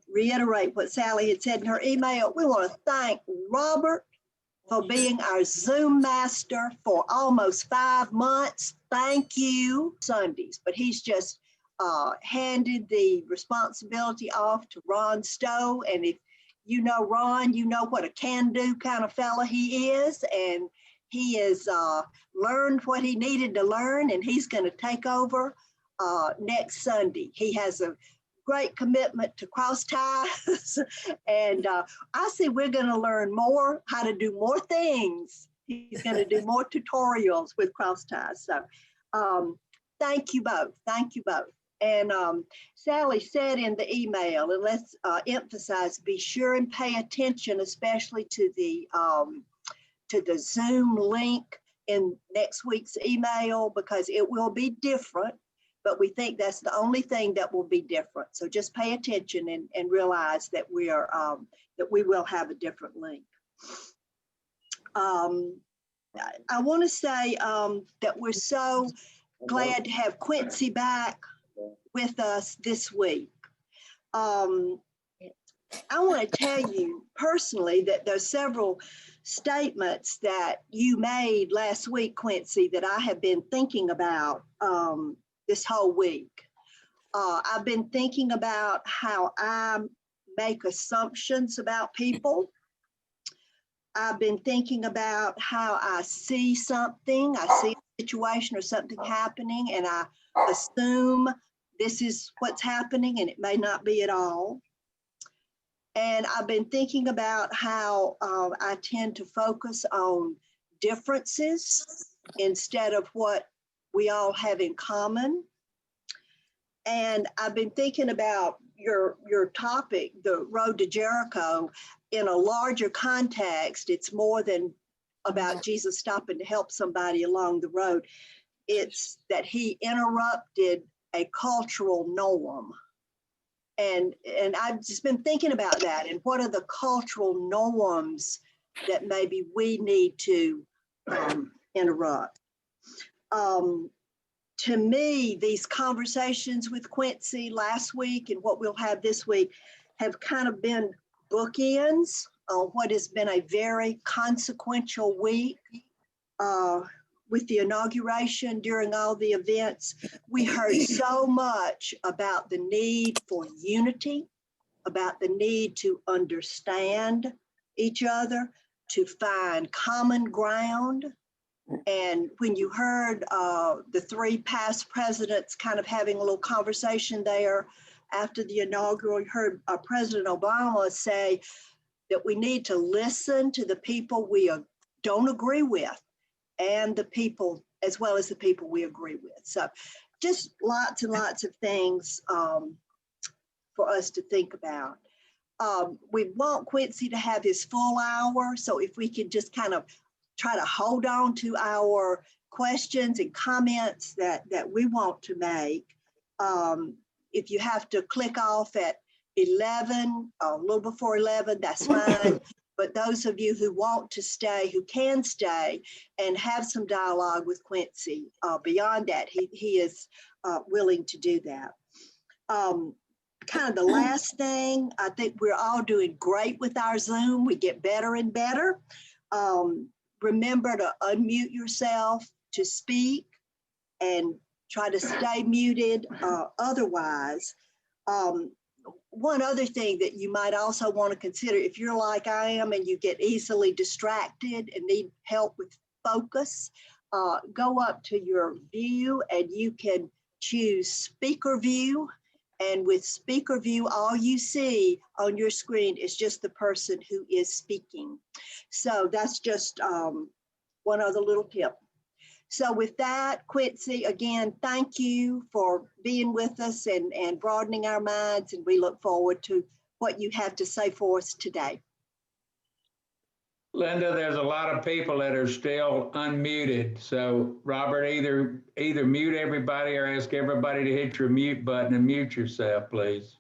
reiterate what Sally had said in her email. We want to thank Robert for being our Zoom master for almost 5 months. Thank you, Sundays. But he's just handed the responsibility off to Ron Stowe. And if you know Ron, you know what a can-do kind of fella he is. And he has learned what he needed to learn, and he's going to take over next Sunday. He has a great commitment to CrossTies, and I see we're going to learn more, how to do more things. He's going to do more tutorials with CrossTies. So thank you both. Thank you both. And Sally said in the email, and let's emphasize, be sure and pay attention, especially to the Zoom link in next week's email, because it will be different, but we think that's the only thing that will be different. So just pay attention and realize that we will have a different link. I want to say that we're so glad to have Quincy back with us this week. I want to tell you personally that there's several statements that you made last week, Quincy, that I have been thinking about this whole week. I've been thinking about how I make assumptions about people. I've been thinking about how I see something, I see a situation or something happening, and I assume this is what's happening, and it may not be at all. And I've been thinking about how I tend to focus on differences instead of what we all have in common. And I've been thinking about your topic, the road to Jericho, in a larger context. It's more than about Jesus stopping to help somebody along the road. It's that he interrupted a cultural norm. And I've just been thinking about that, and what are the cultural norms that maybe we need to interrupt. To me, these conversations with Quincy last week and what we'll have this week have kind of been bookends on what has been a very consequential week. With the inauguration, during all the events, we heard so much about the need for unity, about the need to understand each other, to find common ground. And when you heard the 3 past presidents kind of having a little conversation there after the inaugural, you heard President Obama say that we need to listen to the people we don't agree with, and the people, as well as the people we agree with. So just lots and lots of things for us to think about. We want Quincy to have his full hour, so if we could just kind of try to hold on to our questions and comments that we want to make. If you have to click off at 11, a little before 11, that's fine. But those of you who want to stay, who can stay and have some dialogue with Quincy, beyond that, he is willing to do that. Kind of the last thing, I think we're all doing great with our Zoom. We get better and better. Remember to unmute yourself to speak and try to stay muted otherwise. One other thing that you might also want to consider, if you're like I am and you get easily distracted and need help with focus, go up to your view and you can choose speaker view. And with speaker view, all you see on your screen is just the person who is speaking. So that's just one other little tip. So with that, Quincy, again, thank you for being with us and broadening our minds, and we look forward to what you have to say for us today. Linda, there's a lot of people that are still unmuted. So Robert, either mute everybody or ask everybody to hit your mute button and mute yourself, please.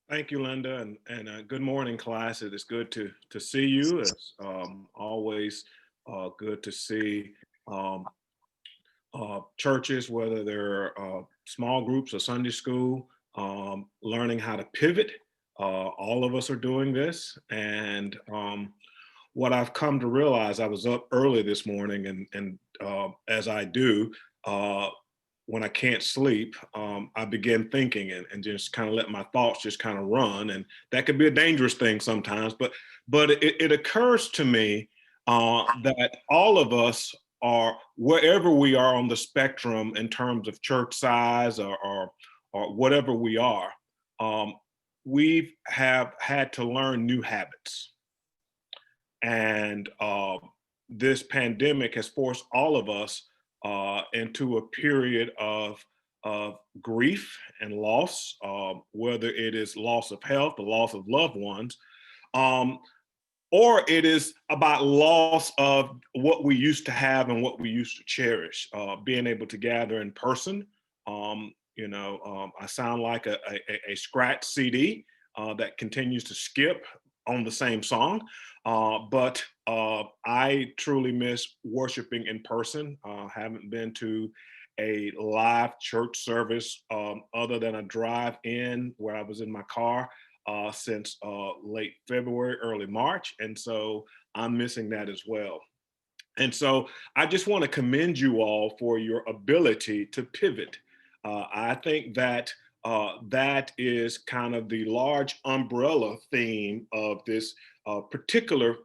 Thank you, Linda, and good morning, class. It is good to see you. It's always good to see churches, whether they're small groups or Sunday school, learning how to pivot. All of us are doing this. And what I've come to realize, I was up early this morning, and as I do, when I can't sleep, I begin thinking and just kind of let my thoughts just kind of run. And that could be a dangerous thing sometimes, but it occurs to me that all of us are, wherever we are on the spectrum in terms of church size or whatever we are, we have had to learn new habits. And this pandemic has forced all of us into a period of grief and loss, whether it is loss of health, the loss of loved ones, or it is about loss of what we used to have and what we used to cherish, being able to gather in person. I sound like a scratch CD that continues to skip on the same song, but I truly miss worshiping in person. Haven't been to a live church service other than a drive-in where I was in my car since late February, early March. And so I'm missing that as well. And so I just want to commend you all for your ability to pivot. I think that that is kind of the large umbrella theme of this particular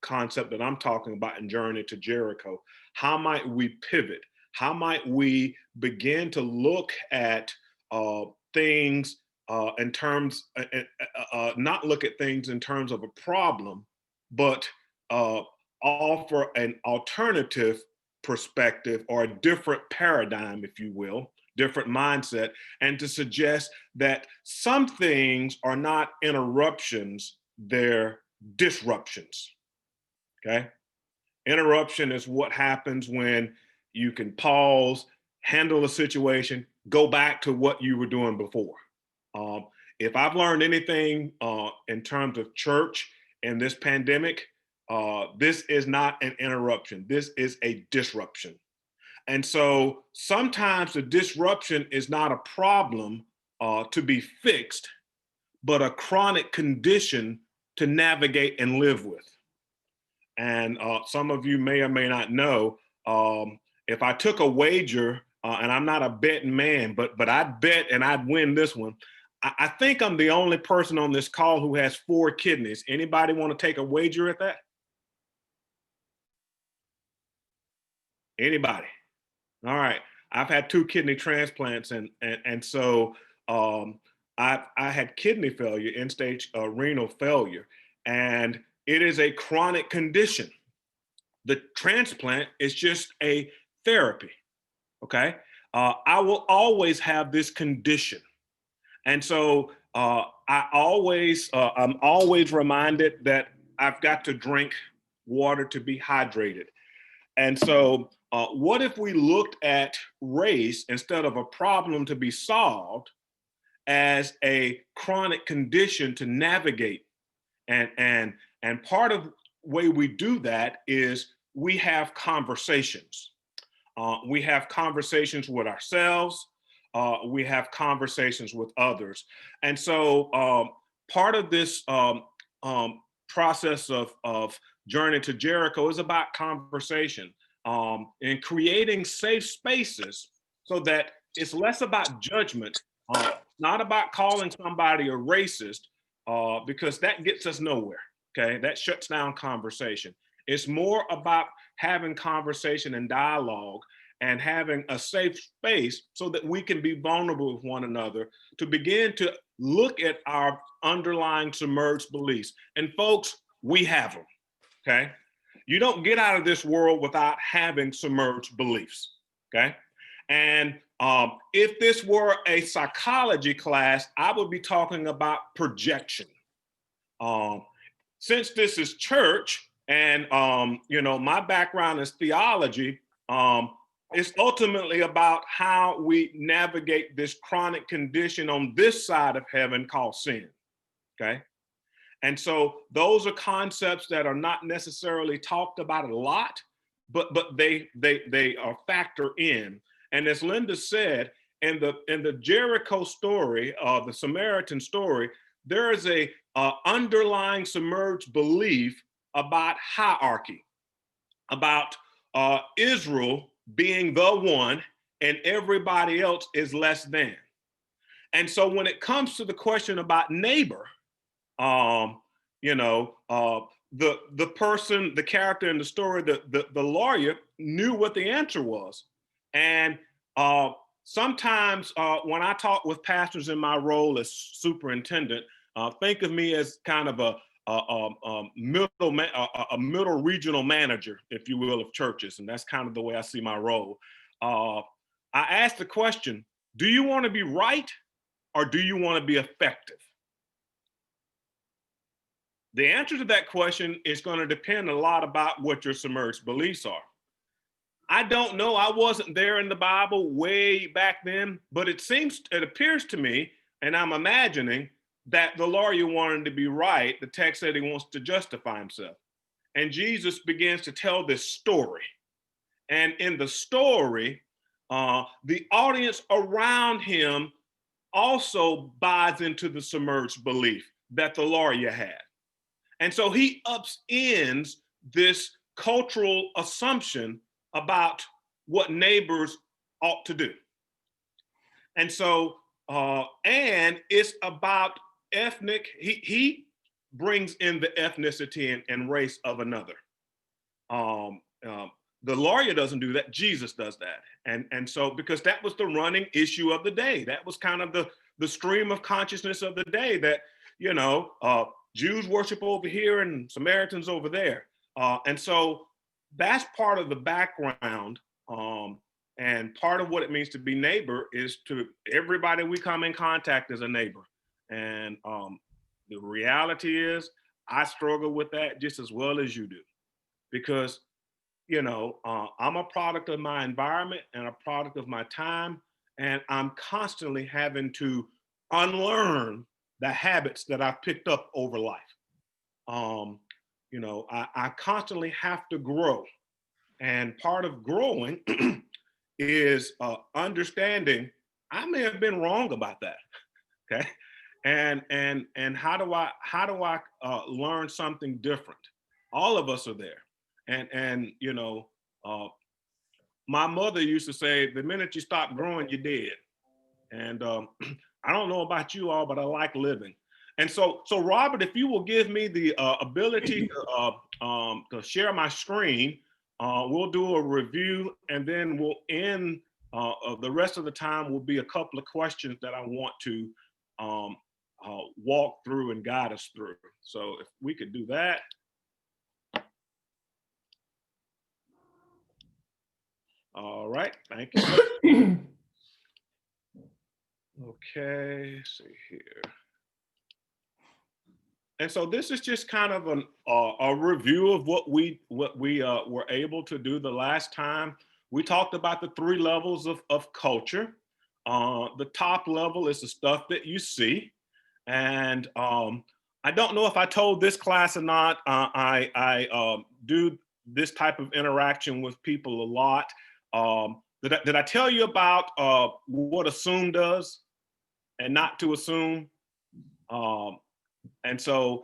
concept that I'm talking about in Journey to Jericho. How might we pivot? How might we begin to look at things in terms, not look at things in terms of a problem, but offer an alternative perspective or a different paradigm, if you will, different mindset, and to suggest that some things are not interruptions, they're disruptions, okay? Interruption is what happens when you can pause, handle a situation, go back to what you were doing before. If I've learned anything in terms of church in this pandemic, this is not an interruption. This is a disruption. And so sometimes the disruption is not a problem to be fixed, but a chronic condition to navigate and live with. And some of you may or may not know, if I took a wager, and I'm not a betting man, but I'd bet and I'd win this one. I think I'm the only person on this call who has 4 kidneys. Anybody want to take a wager at that? Anybody? All right. I've had 2 kidney transplants, and so I had kidney failure, end-stage renal failure, and it is a chronic condition. The transplant is just a therapy. Okay. I will always have this condition, and so I'm always reminded that I've got to drink water to be hydrated. And so what if we looked at race instead of a problem to be solved as a chronic condition to navigate? And part of the way we do that is we have conversations. We have conversations with ourselves. We have conversations with others. And so part of this process of Journey to Jericho is about conversation and creating safe spaces so that it's less about judgment, not about calling somebody a racist, because that gets us nowhere, okay? That shuts down conversation. It's more about having conversation and dialogue and having a safe space so that we can be vulnerable with one another to begin to look at our underlying submerged beliefs. And folks, we have them, okay? You don't get out of this world without having submerged beliefs, okay? And if this were a psychology class, I would be talking about projection. Since this is church and, my background is theology, it's ultimately about how we navigate this chronic condition on this side of heaven called sin, okay? And so those are concepts that are not necessarily talked about a lot, but they are factor in. And as Linda said, in the Jericho story, the Samaritan story, there is a underlying submerged belief about hierarchy, about Israel being the one and everybody else is less than. And so when it comes to the question about neighbor, you know, the person, the character in the story, the lawyer knew what the answer was. And sometimes when I talk with pastors in my role as superintendent, think of me as kind of a middle regional manager, if you will, of churches. And that's kind of the way I see my role. I ask the question, do you want to be right or do you want to be effective? The answer to that question is going to depend a lot about what your submerged beliefs are. I don't know. I wasn't there in the Bible way back then, but it appears to me, and I'm imagining that the lawyer wanted to be right. The text said he wants to justify himself. And Jesus begins to tell this story. And in the story, the audience around him also buys into the submerged belief that the lawyer had. And so he upends this cultural assumption about what neighbors ought to do. And so, and it's about ethnic, he brings in the ethnicity and race of another. The lawyer doesn't do that, Jesus does that. And so, because that was the running issue of the day, that was kind of the stream of consciousness of the day, that, you know, Jews worship over here and Samaritans over there. And so that's part of the background. And part of what it means to be neighbor is to everybody we come in contact as a neighbor. And the reality is I struggle with that just as well as you do, because, you know, I'm a product of my environment and a product of my time. And I'm constantly having to unlearn the habits that I've picked up over life. You know, I constantly have to grow. And part of growing is understanding I may have been wrong about that. Okay. And how do I learn something different? All of us are there. And you know, my mother used to say, the minute you stop growing, you're dead. And I don't know about you all, but I like living. And so Robert, if you will give me the ability to share my screen, we'll do a review, and then we'll end. The rest of the time will be a couple of questions that I want to walk through and guide us through. So if we could do that. All right, thank you. Okay, let's see here. And so this is just kind of a review of what we were able to do the last time. We talked about the 3 levels of culture. The top level is the stuff that you see. And I don't know if I told this class or not. I do this type of interaction with people a lot. Did I tell you about what assume does and not to assume? And so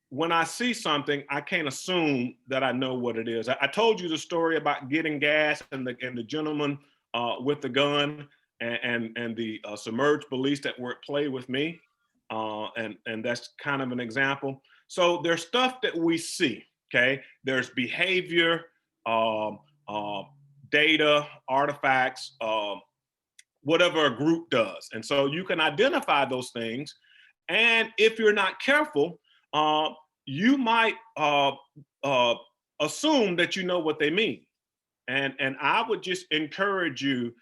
when I see something, I can't assume that I know what it is. I told you the story about getting gas and the gentleman with the gun and the submerged beliefs that were at play with me. And that's kind of an example. So there's stuff that we see, okay? There's behavior, data, artifacts, whatever a group does. And so you can identify those things. And if you're not careful, you might assume that you know what they mean. And I would just encourage you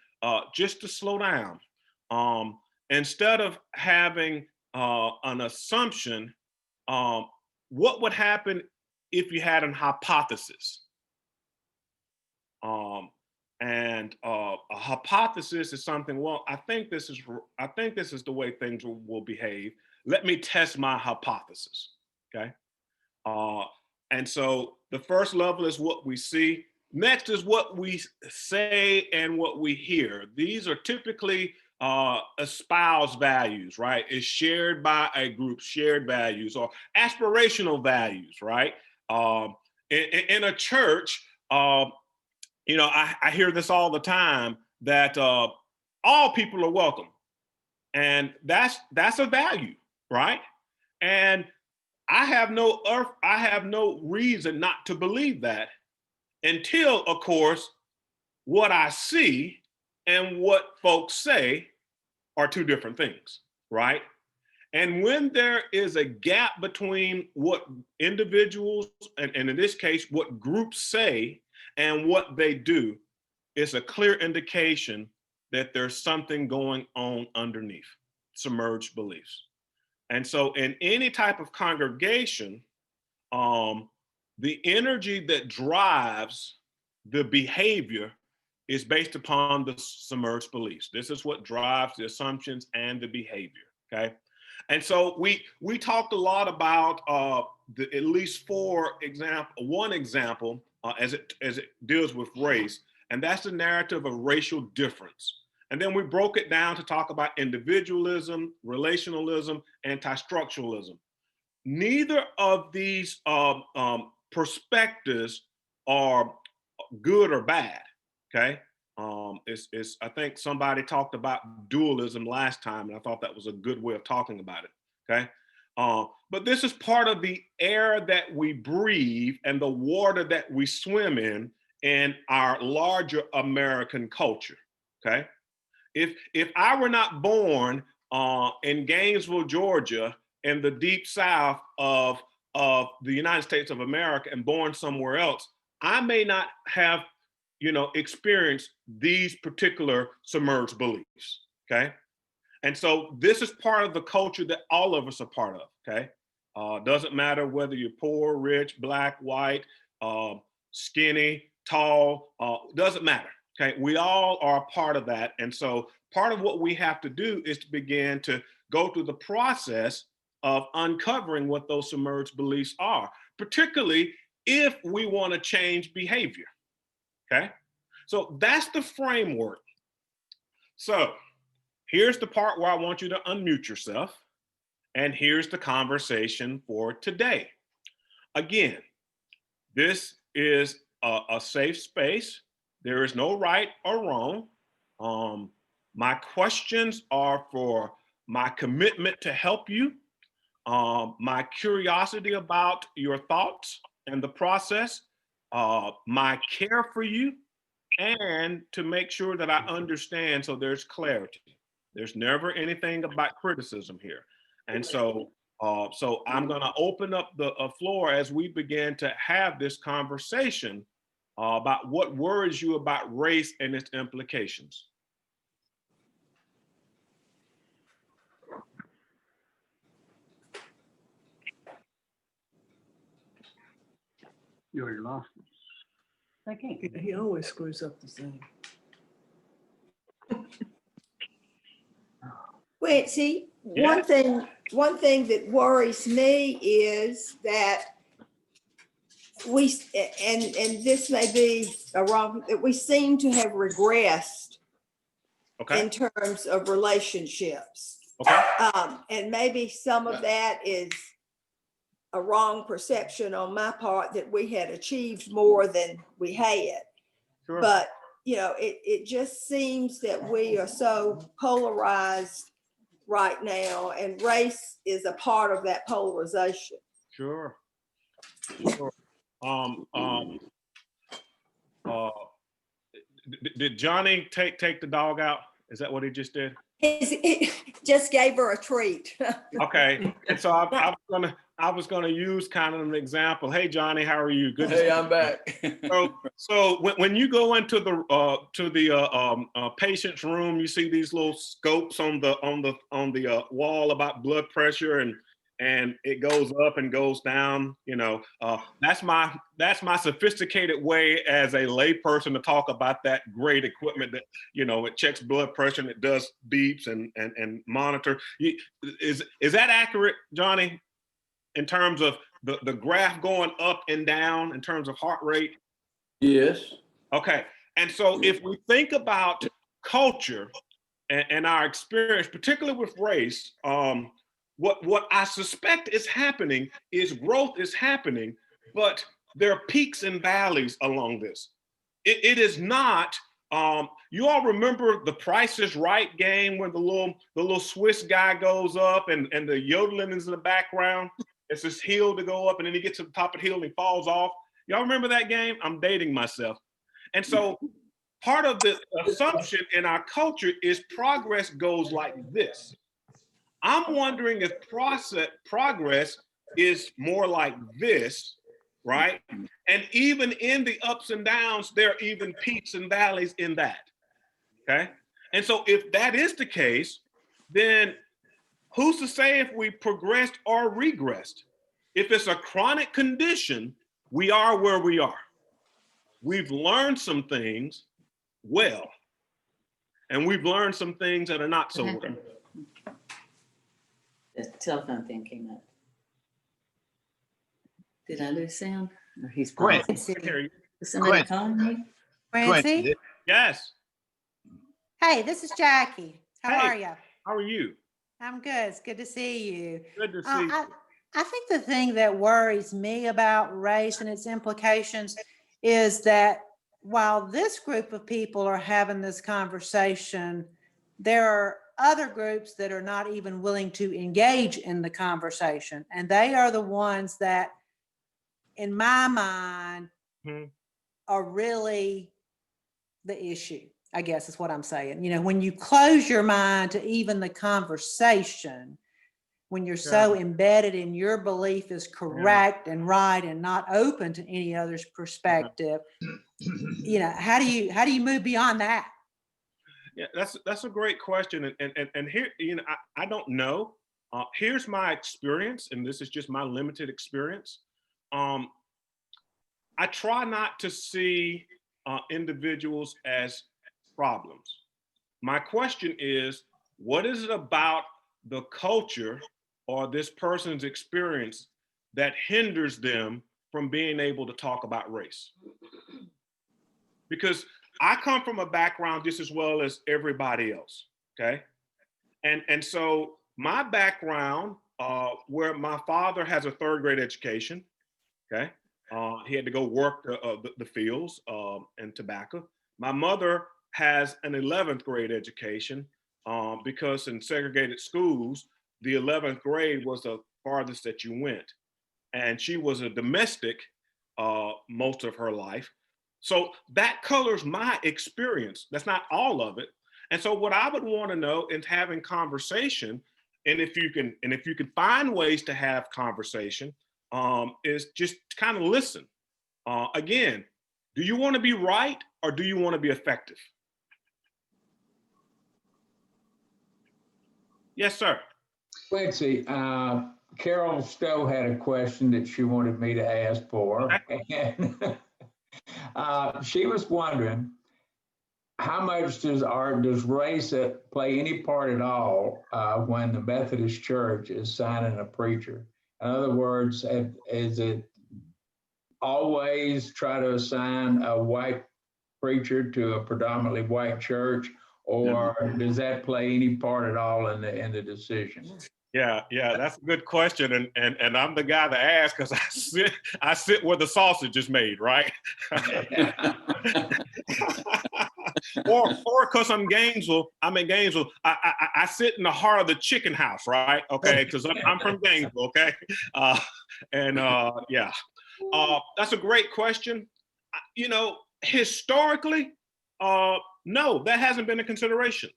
just to slow down. Instead of having an assumption, what would happen if you had an hypothesis? And a hypothesis is something, well, I think this is the way things will behave. Let me test my hypothesis, okay? And so the first level is what we see. Next is what we say and what we hear. These are typically espoused values, right? It's shared by a group, shared values or aspirational values, right? In a church, you know, I hear this all the time that all people are welcome, and that's a value, right? And I have no reason not to believe that until, of course, what I see and what folks say are two different things, right? And when there is a gap between what individuals, and in this case, what groups say and what they do, it's a clear indication that there's something going on underneath, submerged beliefs. And so in any type of congregation, the energy that drives the behavior is based upon the submerged beliefs. This is what drives the assumptions and the behavior, okay? And so we talked a lot about at least one example as it deals with race, and that's the narrative of racial difference. And then we broke it down to talk about individualism, relationalism, anti-structuralism. Neither of these perspectives are good or bad, okay? I think somebody talked about dualism last time, and I thought that was a good way of talking about it, okay? But this is part of the air that we breathe and the water that we swim in our larger American culture, okay? If I were not born in Gainesville, Georgia, in the deep south of the United States of America and born somewhere else, I may not have, experienced these particular submerged beliefs, okay? And so this is part of the culture that all of us are part of, okay? Doesn't matter whether you're poor, rich, black, white, skinny, tall, doesn't matter. Okay, we all are a part of that. And so part of what we have to do is to begin to go through the process of uncovering what those submerged beliefs are, particularly if we want to change behavior. Okay, so that's the framework. So here's the part where I want you to unmute yourself. And here's the conversation for today. Again, this is a safe space. There is no right or wrong. My questions are for my commitment to help you, my curiosity about your thoughts and the process, my care for you, and to make sure that I understand so there's clarity. There's never anything about criticism here. And so I'm going to open up the floor as we begin to have this conversation about what worries you about race and its implications. You already lost it. I can't. He always screws up the thing. Quincy, Yeah. one thing that worries me is that and this may be that we seem to have regressed Okay. in terms of relationships. Okay. And maybe some of that is a wrong perception on my part that we had achieved more than we had. Sure. But, it just seems that we are so polarized right now, and race is a part of that polarization. Sure. Did Johnny take the dog out? Is that what he just did? He just gave her a treat. Okay. And so I was gonna use kind of an example. Hey Johnny, how are you? Good. Hey, I'm back. So when you go into the patient's room, you see these little scopes on the wall about blood pressure, and it goes up and goes down. That's my sophisticated way as a layperson to talk about that great equipment that it checks blood pressure and it does beeps and monitor. Is that accurate, Johnny? In terms of the graph going up and down in terms of heart rate? Yes. Okay. And so if we think about culture and our experience, particularly with race, what I suspect is happening is growth is happening, but there are peaks and valleys along this. It is not. You all remember the Price is Right game when the little Swiss guy goes up and the yodeling is in the background. It's this hill to go up, and then he gets to the top of the hill and he falls off. Y'all remember that game? I'm dating myself. And so part of the assumption in our culture is progress goes like this. I'm wondering if progress is more like this, right? And even in the ups and downs, there are even peaks and valleys in that, okay? And so if that is the case, then who's to say if we progressed or regressed? If it's a chronic condition, we are where we are. We've learned some things well, and we've learned some things that are not so well. The telephone thing came up. Did I lose sound? Or he's Quincy. pausing? I can hear you. Is somebody Quincy. calling me? Quincy? Yes. Hey, this is Jackie. How Hey. are you? How are you? I'm good. It's good to see you. Good to see I think the thing that worries me about race and its implications is that while this group of people are having this conversation, there are other groups that are not even willing to engage in the conversation. And they are the ones that, in my mind, are really the issue, I guess is what I'm saying. You know, when you close your mind to even the conversation, when you're so embedded in your belief is correct and right and not open to any other's perspective, you know, how do you move beyond that? Yeah, that's a great question. And here, you know, I don't know. Here's my experience, and this is just my limited experience. I try not to see individuals as problems. My question is, what is it about the culture or this person's experience that hinders them from being able to talk about race? Because I come from a background just as well as everybody else, okay? And so my background, where my father has a third grade education, okay? He had to go work the fields and tobacco. My mother has an 11th grade education because in segregated schools, the 11th grade was the farthest that you went. And she was a domestic most of her life. So that colors my experience. That's not all of it. And so what I would want to know is having conversation, and if you can find ways to have conversation, is just kind of listen. Again, do you want to be right or do you want to be effective? Yes, sir. Quincy, Carol Stowe had a question that she wanted me to ask for. And she was wondering, how much does race play any part at all when the Methodist Church is signing a preacher? In other words, is it always try to assign a white preacher to a predominantly white church, or does that play any part at all in the decision? Yeah, that's a good question, and I'm the guy to ask because I sit where the sausage is made, right? or because I'm in Gainesville, I sit in the heart of the chicken house, right? Okay, because I'm from Gainesville, okay? That's a great question. You know, historically, no, that hasn't been a consideration.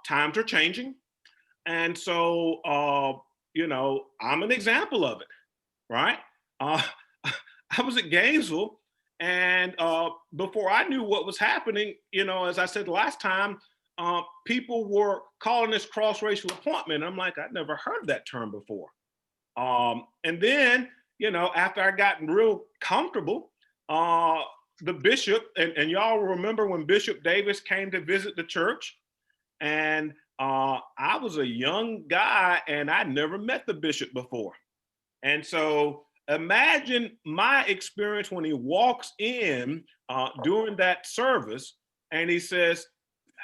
Times are changing. And so, you know, I'm an example of it, right? I was at Gainesville, and before I knew what was happening, you know, as I said last time, people were calling this cross-racial appointment. I'm like, I'd never heard that term before. And then, you know, after I got real comfortable, the bishop, and y'all remember when Bishop Davis came to visit the church, and I was a young guy and I'd never met the bishop before. And so imagine my experience when he walks in during that service and he says,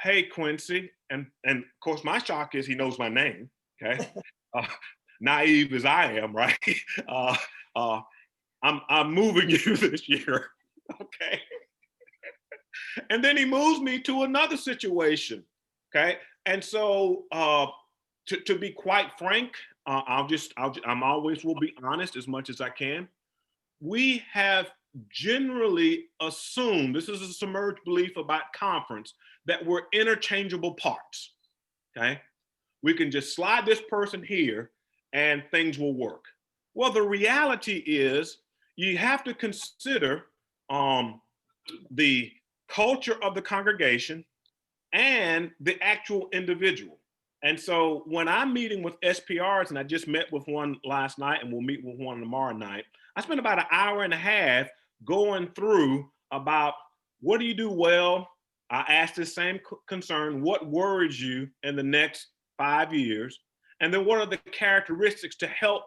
"Hey, Quincy," and of course my shock is he knows my name. Okay, naive as I am, right? I'm moving you this year. Okay, and then he moves me to another situation. Okay, and so to be quite frank, I'm always will be honest as much as I can. We have generally assumed, this is a submerged belief about conference, that we're interchangeable parts. Okay, we can just slide this person here and things will work. Well, the reality is you have to consider the culture of the congregation and the actual individual. And so when I'm meeting with SPRs, and I just met with one last night and we'll meet with one tomorrow night, I spent about an hour and a half going through about what do you do well? I asked the same concern, what worries you in the next 5 years? And then what are the characteristics to help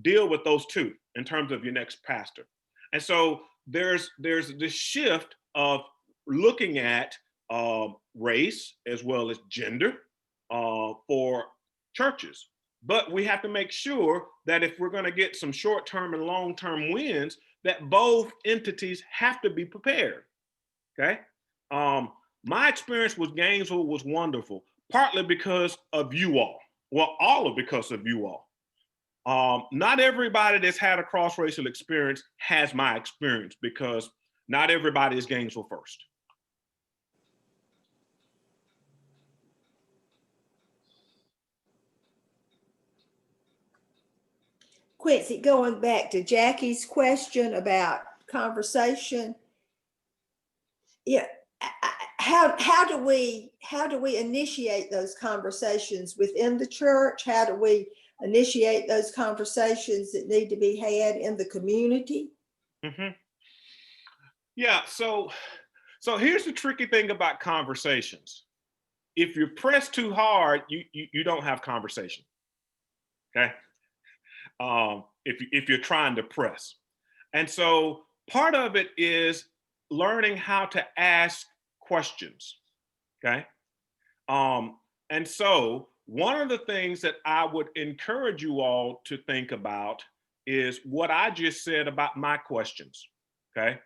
deal with those two in terms of your next pastor? And so there's this shift of looking at race as well as gender for churches. But we have to make sure that if we're going to get some short-term and long-term wins, that both entities have to be prepared. Okay. My experience with Gainesville was wonderful, partly because of you all. Well, all of because of you all. Not everybody that's had a cross-racial experience has my experience because not everybody is Gainesville first. Quincy, going back to Jackie's question about conversation, yeah, how do we initiate those conversations within the church? How do we initiate those conversations that need to be had in the community? Mm-hmm. Yeah, so here's the tricky thing about conversations. If you press too hard, you don't have conversation. Okay. If you're trying to press. And so part of it is learning how to ask questions. Okay. And so one of the things that I would encourage you all to think about is what I just said about my questions. Okay.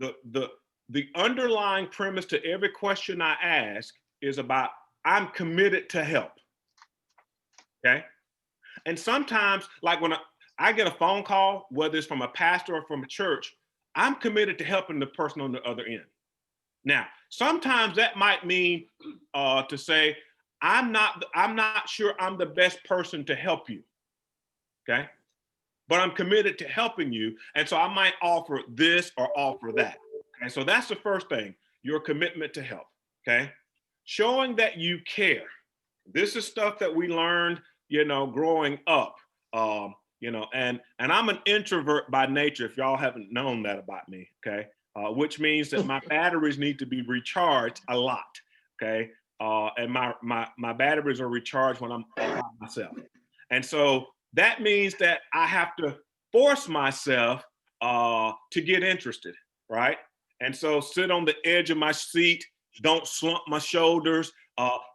The underlying premise to every question I ask is about I'm committed to help. Okay. And sometimes, like when I get a phone call, whether it's from a pastor or from a church, I'm committed to helping the person on the other end. Now, sometimes that might mean to say, I'm not sure I'm the best person to help you. Okay. But I'm committed to helping you. And so I might offer this or offer that. Okay. So that's the first thing, your commitment to help. Okay. Showing that you care. This is stuff that we learned, growing up, and I'm an introvert by nature, if y'all haven't known that about me, okay? Which means that my batteries need to be recharged a lot, okay? And my batteries are recharged when I'm by myself. And so that means that I have to force myself to get interested, right? And so sit on the edge of my seat, don't slump my shoulders,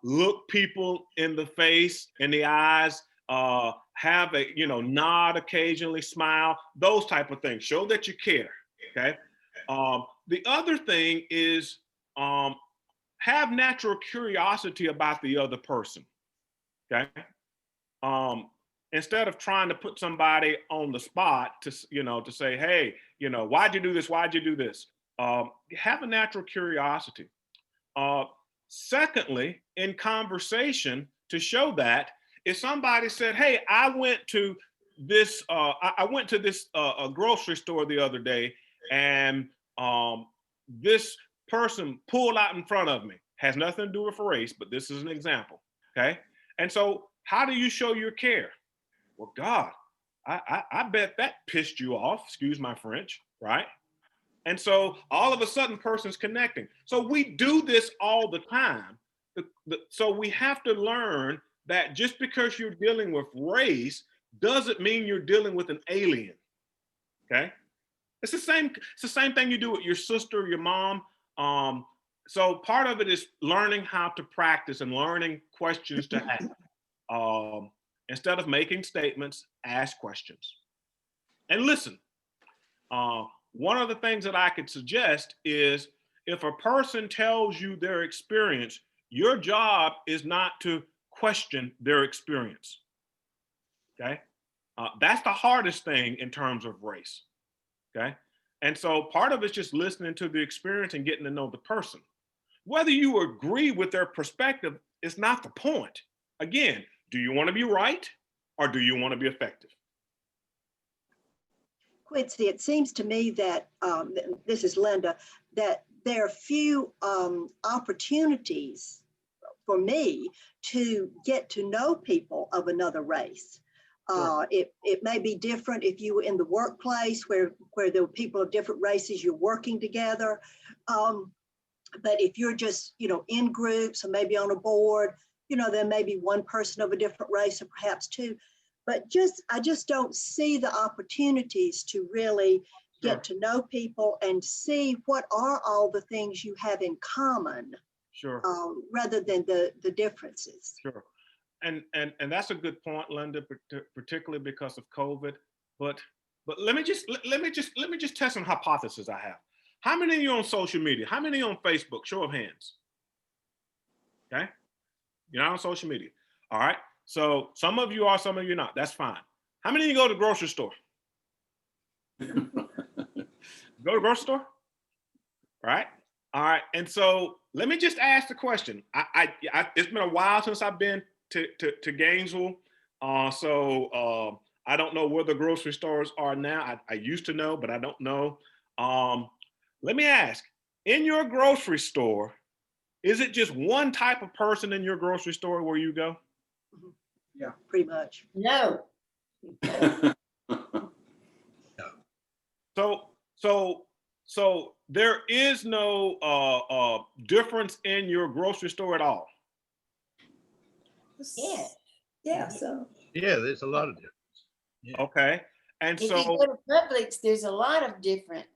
look people in the face, in the eyes, have a, nod occasionally, smile, those type of things. Show that you care, okay? The other thing is have natural curiosity about the other person, okay? Instead of trying to put somebody on the spot to say, hey, why'd you do this? Why'd you do this? Have a natural curiosity. Secondly, in conversation, to show that, if somebody said, hey, I went to this grocery store the other day and this person pulled out in front of me, has nothing to do with race, but this is an example, okay? And so how do you show your care? Well, God, I bet that pissed you off, excuse my French, right? And so all of a sudden person's connecting. So we do this all the time. So we have to learn that just because you're dealing with race doesn't mean you're dealing with an alien. Okay, it's the same thing you do with your sister, your mom. So part of it is learning how to practice and learning questions to ask. Instead of making statements, ask questions and listen. One of the things that I could suggest is if a person tells you their experience, your job is not to question their experience. Okay, that's the hardest thing in terms of race. Okay, and so part of it's just listening to the experience and getting to know the person. Whether you agree with their perspective is not the point. Again, do you want to be right or do you want to be effective? Quincy, it seems to me that, this is Linda, that there are few opportunities for me to get to know people of another race. Sure. It may be different if you were in the workplace where there were people of different races, you're working together. But if you're just, in groups or maybe on a board, there may be one person of a different race or perhaps two. But I just don't see the opportunities to really get to know people and see what are all the things you have in common. Sure. Rather than the differences. Sure. And that's a good point, Linda, particularly because of COVID. But let me just test some hypotheses I have. How many of you on social media? How many on Facebook? Show of hands. Okay. You're not on social media. All right. So some of you are, some of you not. That's fine. How many of you go to the grocery store? Go to the grocery store? Right. All right. And so let me just ask the question. It's been a while since I've been to Gainesville. So I don't know where the grocery stores are now. I used to know, but I don't know. Let me ask, in your grocery store, is it just one type of person in your grocery store where you go? Yeah, pretty much. No. So there is no difference in your grocery store at all. Yeah. Yeah, so. Yeah, there's a lot of difference. Yeah. Okay. And If so you go to Publix, there's a lot of different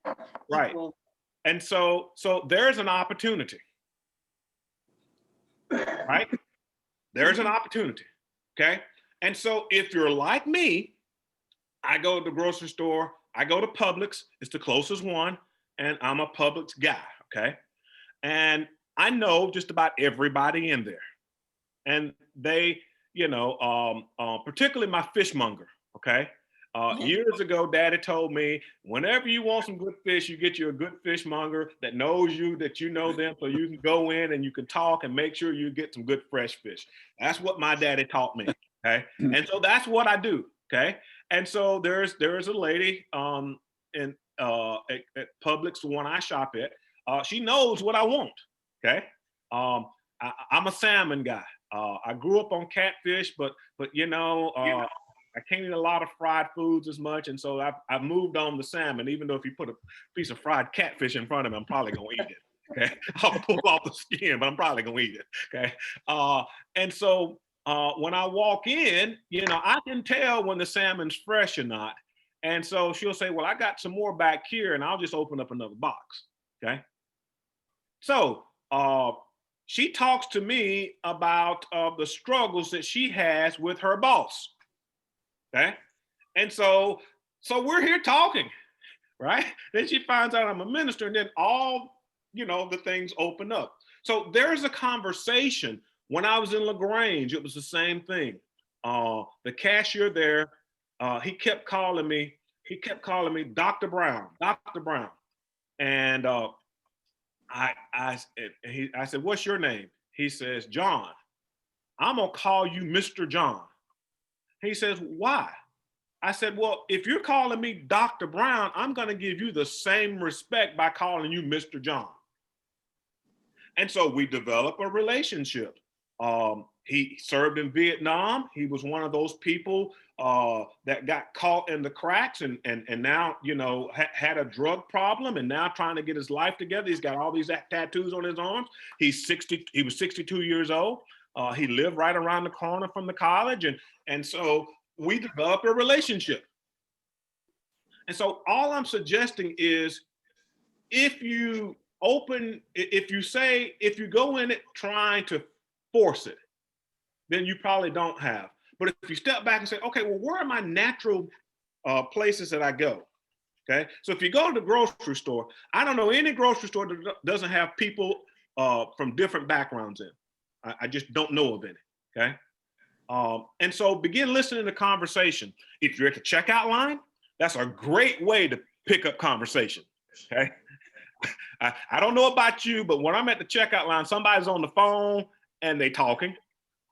right. people. And so there's an opportunity. Right? There's an opportunity. Okay. And so if you're like me, I go to the grocery store, I go to Publix, it's the closest one, and I'm a Publix guy. Okay. And I know just about everybody in there. And they, particularly my fishmonger. Okay. Years ago, Daddy told me, whenever you want some good fish, you get you a good fishmonger that knows you, that you know them, so you can go in and you can talk and make sure you get some good fresh fish. That's what my daddy taught me. Okay, and so that's what I do. Okay, and so there's a lady at Publix, the one I shop at. She knows what I want. Okay, I'm a salmon guy. I grew up on catfish, but I can't eat a lot of fried foods as much, and so I've moved on to salmon. Even though if you put a piece of fried catfish in front of me, I'm probably gonna eat it. Okay, I'll pull off the skin, but I'm probably gonna eat it. Okay, and so when I walk in, I can tell when the salmon's fresh or not. And so she'll say, "Well, I got some more back here," and I'll just open up another box. Okay, so she talks to me about the struggles that she has with her boss. Okay. And so we're here talking, right? Then she finds out I'm a minister, and then all, the things open up. So there's a conversation. When I was in LaGrange, it was the same thing. The cashier there, he kept calling me Dr. Brown, Dr. Brown. And I said, "What's your name?" He says, "John." "I'm gonna call you Mr. John." He says, "Why?" I said, "Well, if you're calling me Dr. Brown, I'm going to give you the same respect by calling you Mr. John." And so we develop a relationship. He served in Vietnam. He was one of those people that got caught in the cracks and now, had a drug problem and now trying to get his life together. He's got all these tattoos on his arms. He was 62 years old. He lived right around the corner from the college. And so we develop a relationship. And so all I'm suggesting is if you go in it trying to force it, then you probably don't have. But if you step back and say, okay, well, where are my natural places that I go? Okay, so if you go to the grocery store, I don't know any grocery store that doesn't have people from different backgrounds in. I just don't know of any. Okay, and so begin listening to conversation. If you're at the checkout line, that's a great way to pick up conversation. Okay, I don't know about you, but when I'm at the checkout line, somebody's on the phone and they talking,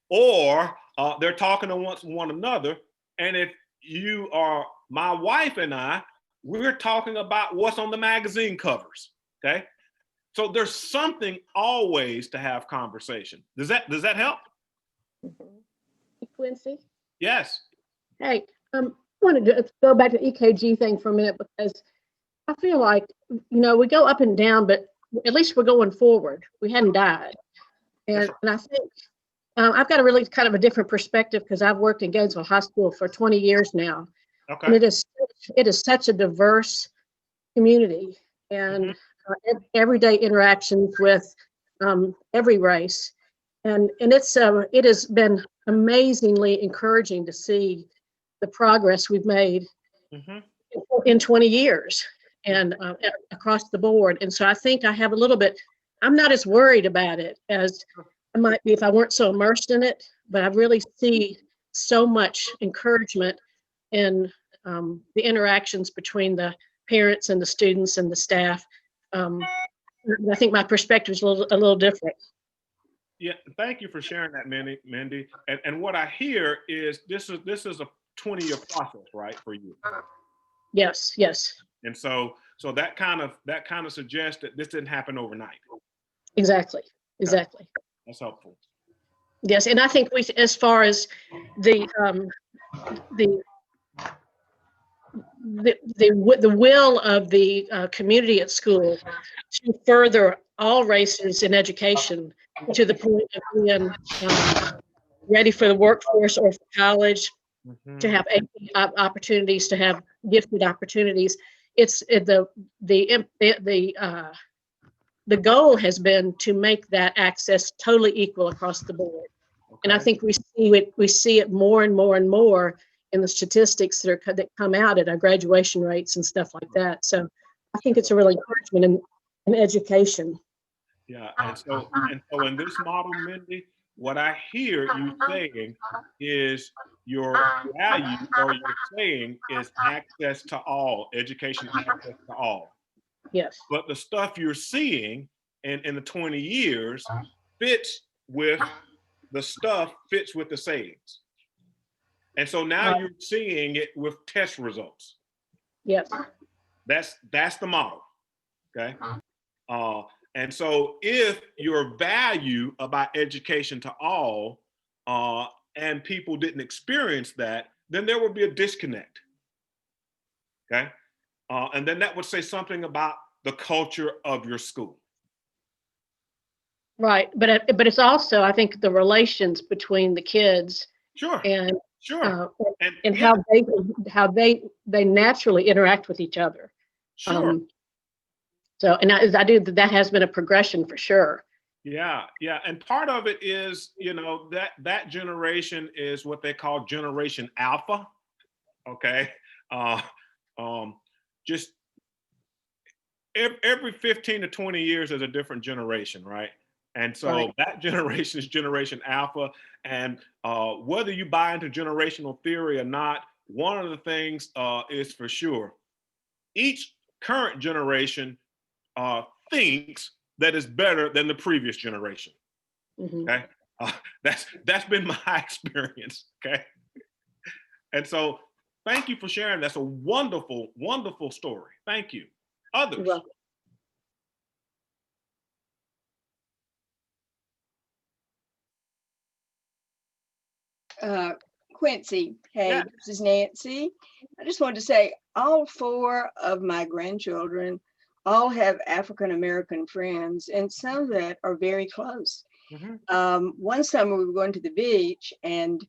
or they're talking to one another. And if you are my wife and we're talking about what's on the magazine covers. Okay, so there's something always to have conversation. Does that help? Quincy? Yes. Hey, I wanted to go back to the EKG thing for a minute because I feel like, we go up and down, but at least we're going forward. We hadn't died. And I think I've got a really kind of a different perspective because I've worked in Gainesville High School for 20 years now. Okay. And it is such a diverse community and everyday interactions with every race. And it has been amazingly encouraging to see the progress we've made in 20 years and across the board. And so I think I have I'm not as worried about it as I might be if I weren't so immersed in it, but I really see so much encouragement in the interactions between the parents and the students and the staff. I think my perspective is a little different. Yeah, thank you for sharing that, Mindy. And what I hear is this is a 20-year process, right, for you? Yes. And so that kind of suggests that this didn't happen overnight. Exactly. That's helpful. Yes, and I think as far as the will of the community at school to further all races in education to the point of being ready for the workforce or for college, to have opportunities, to have gifted opportunities. The goal has been to make that access totally equal across the board. Okay. And I think we see it more and more and more in the statistics that come out at our graduation rates and stuff like that. So I think it's a real encouragement in education. Yeah, and so in this model, Mindy, what I hear you saying is your value or your saying is access to all, education access to all. Yes. But the stuff you're seeing in the 20 years fits with the sayings. And so now you're seeing it with test results. Yes. That's the model. Okay. And so if your value about education to all and people didn't experience that, then there would be a disconnect. Okay. And then that would say something about the culture of your school. Right. But it's also, I think, the relations between the kids and how they naturally interact with each other. Sure. So, and I do, that has been a progression for sure. Yeah. And part of it is, that generation is what they call Generation Alpha. Okay. Just every 15 to 20 years is a different generation, right? And so that generation is Generation Alpha. And whether you buy into generational theory or not, one of the things is for sure. Each current generation thinks that is better than the previous generation. Okay, that's been my experience. Okay, and so thank you for sharing. That's a wonderful, wonderful story. Thank you. Others. You're welcome. Quincy, hey, Yeah. This is Nancy. I just wanted to say all 4 of my grandchildren all have African American friends, and some that are very close. One summer we were going to the beach, and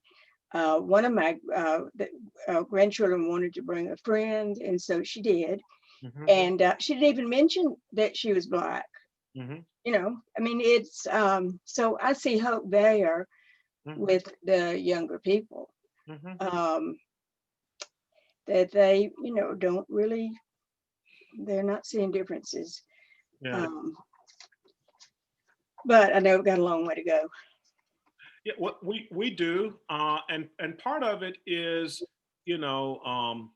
one of my grandchildren wanted to bring a friend, and so she did. Mhm. And she didn't even mention that she was Black. Mhm. You know, I mean, it's so I see hope there Mhm. with the younger people, Mhm. that they, you know, don't really, they're not seeing differences. Yeah. But I know we've got a long way to go. Yeah, what we do, and part of it is, you know,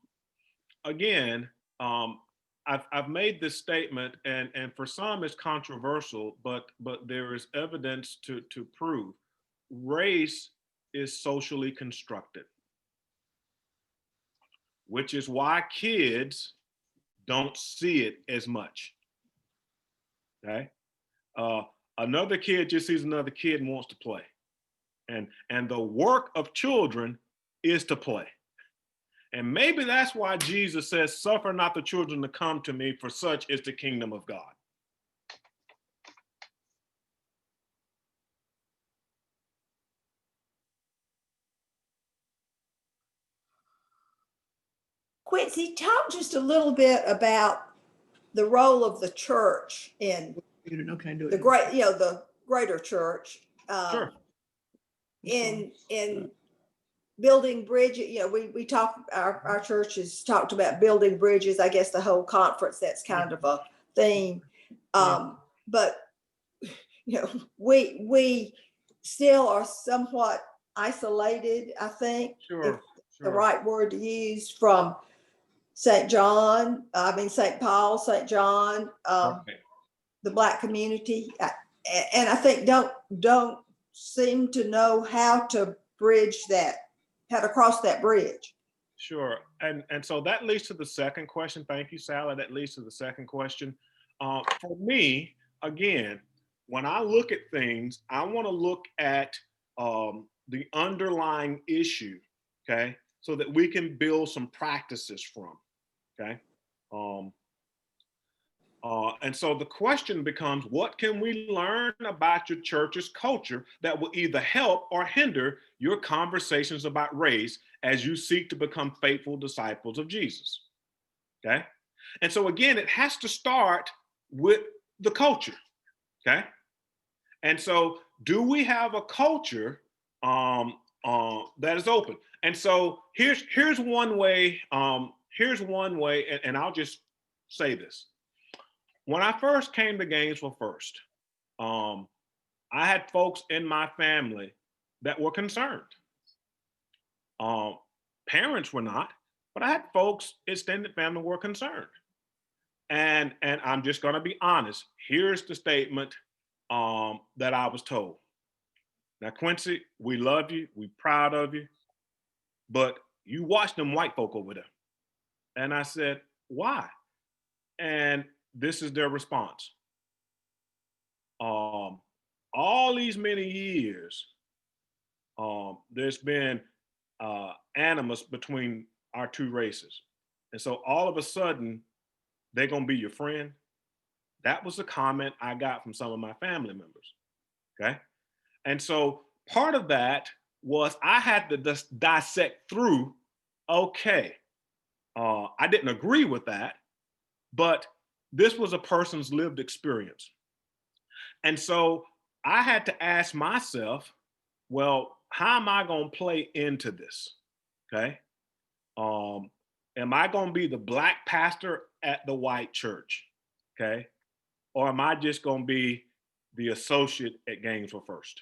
again, I've made this statement, and for some it's controversial, but there is evidence to prove race is socially constructed, which is why kids don't see it as much. Okay, uh, another kid just sees another kid and wants to play, and the work of children is to play. And maybe that's why Jesus says, "Suffer not the children to come to me, for such is the kingdom of God." Quincy, talk just a little bit about the role of the church in Okay, do the it. great, you know, the greater church, Sure. in building bridges. You know, we talk, our church has talked about building bridges. I guess the whole conference, that's kind of a theme. But you know, we still are somewhat isolated, I think, if Sure. the right word to use, from St. John, I mean, St. Paul, St. John, Right. the Black community. And I think don't seem to know how to bridge that, how to cross that bridge. Sure. And so that leads to the second question. Thank you, Sally. That leads to the second question. For me, again, when I look at things, I want to look at the underlying issue, okay, so that we can build some practices from, okay. And so the question becomes, what can we learn about your church's culture that will either help or hinder your conversations about race as you seek to become faithful disciples of Jesus? Okay. And so again, it has to start with the culture. Okay. And so do we have a culture that is open? And so here's one way, and I'll just say this. When I first came to Gainesville first, I had folks in my family that were concerned. Parents were not, but I had folks, extended family, were concerned. And I'm just going to be honest. Here's the statement that I was told. Now, Quincy, we love you, we proud of you, but you watch them white folk over there. And I said, why? And this is their response. All these many years, there's been animus between our two races. And so all of a sudden, they're going to be your friend. That was the comment I got from some of my family members. Okay. And so part of that was I had to just dissect through, okay, I didn't agree with that, but this was a person's lived experience. And so I had to ask myself, well, how am I going to play into this? Okay. Am I going to be the Black pastor at the white church? Okay. Or am I just going to be the associate at Gainesville First?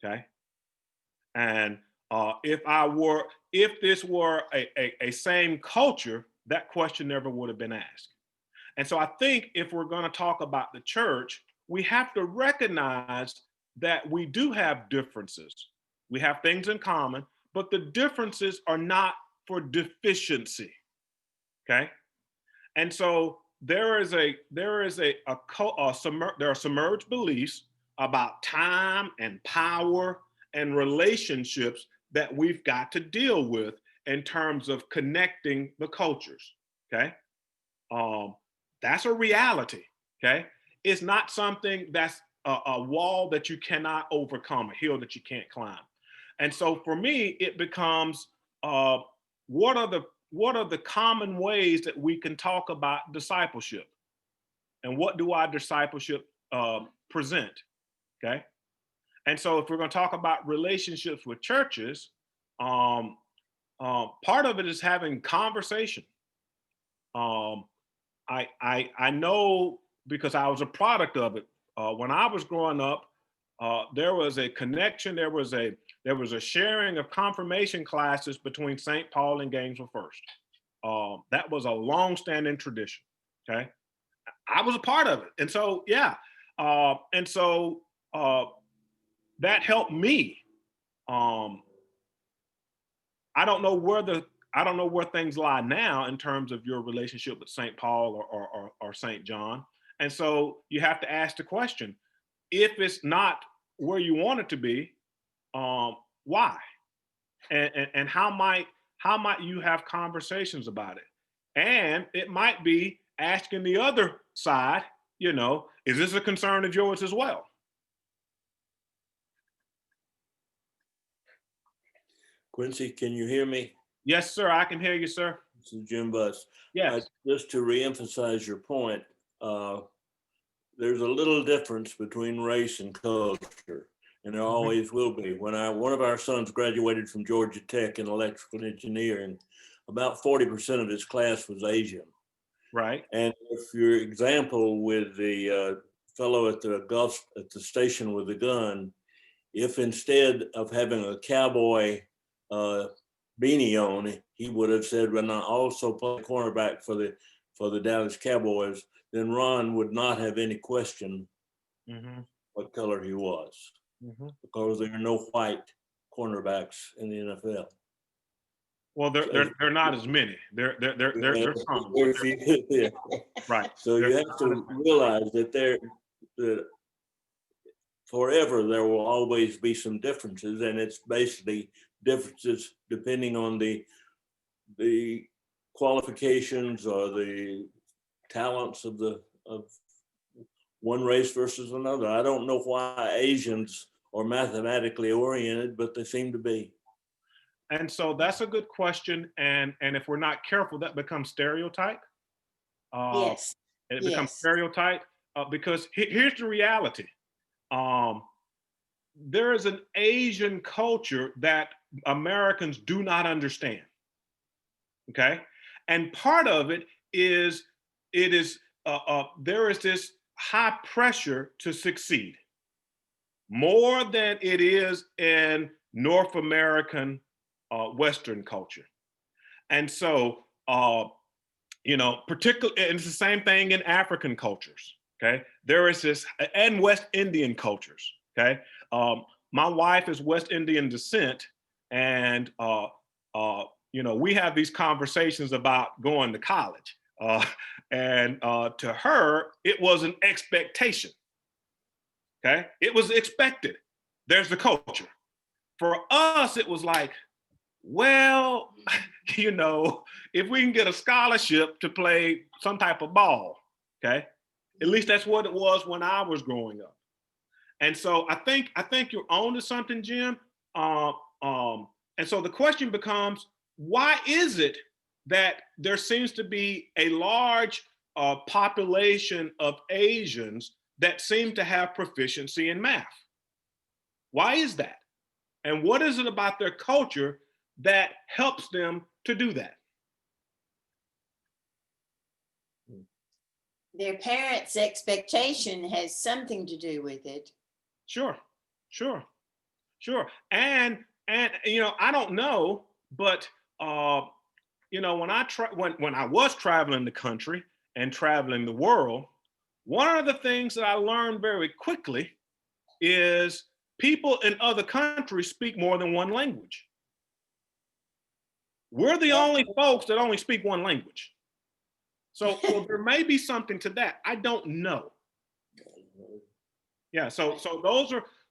Okay. And if this were a same culture, that question never would have been asked. And so I think if we're going to talk about the church, we have to recognize that we do have differences. We have things in common, but the differences are not for deficiency. Okay. And so there are submerged beliefs about time and power and relationships that we've got to deal with in terms of connecting the cultures. Okay. That's a reality. Okay. It's not something that's a wall that you cannot overcome, a hill that you can't climb. And so for me, it becomes what are the common ways that we can talk about discipleship, and what do our discipleship present? Okay, and so if we're going to talk about relationships with churches, part of it is having conversation. I know because I was a product of it. When I was growing up, there was a connection. There was a sharing of confirmation classes between St. Paul and Gainesville First. That was a long-standing tradition. Okay, I was a part of it, and so yeah, that helped me. I don't know where things lie now in terms of your relationship with St. Paul or St. John. And so you have to ask the question, if it's not where you want it to be, why? And how might you have conversations about it? And it might be asking the other side, is this a concern of yours as well? Quincy, can you hear me? Yes, sir. I can hear you, sir. This is Jim Buss. Yes. Just to reemphasize your point, there's a little difference between race and culture, and there always will be. When one of our sons graduated from Georgia Tech in electrical engineering, about 40% of his class was Asian. Right. And if your example with the fellow at the station with the gun, if instead of having a cowboy beanie on, he would have said, "When I also play cornerback for the Dallas Cowboys," then Ron would not have any question what color he was, because there are no white cornerbacks in the NFL. Well, they're not as many. They're some. Yeah. Right. So you have to realize that forever there will always be some differences, and it's basically differences depending on the qualifications or the talents of one race versus another. I don't know why Asians are mathematically oriented, but they seem to be. And so that's a good question. And if we're not careful, that becomes stereotype. Yes. It becomes stereotype because here's the reality. There is an Asian culture that Americans do not understand. Okay. And part of it is, there is this high pressure to succeed more than it is in North American Western culture. And so, particularly, and it's the same thing in African cultures, okay? There is this, and West Indian cultures, okay? My wife is West Indian descent, and, we have these conversations about going to college. And to her, it was an expectation, okay? It was expected. There's the culture. For us, it was like, well, if we can get a scholarship to play some type of ball, okay? At least that's what it was when I was growing up. And so I think you're on to something, Jim. And so the question becomes, why is it that there seems to be a large population of Asians that seem to have proficiency in math? Why is that? And what is it about their culture that helps them to do that? Their parents' expectation has something to do with it. Sure. And I don't know, but when I was traveling the country and traveling the world, one of the things that I learned very quickly is people in other countries speak more than one language. We're the only folks that only speak one language. So there may be something to that. I don't know. Yeah, so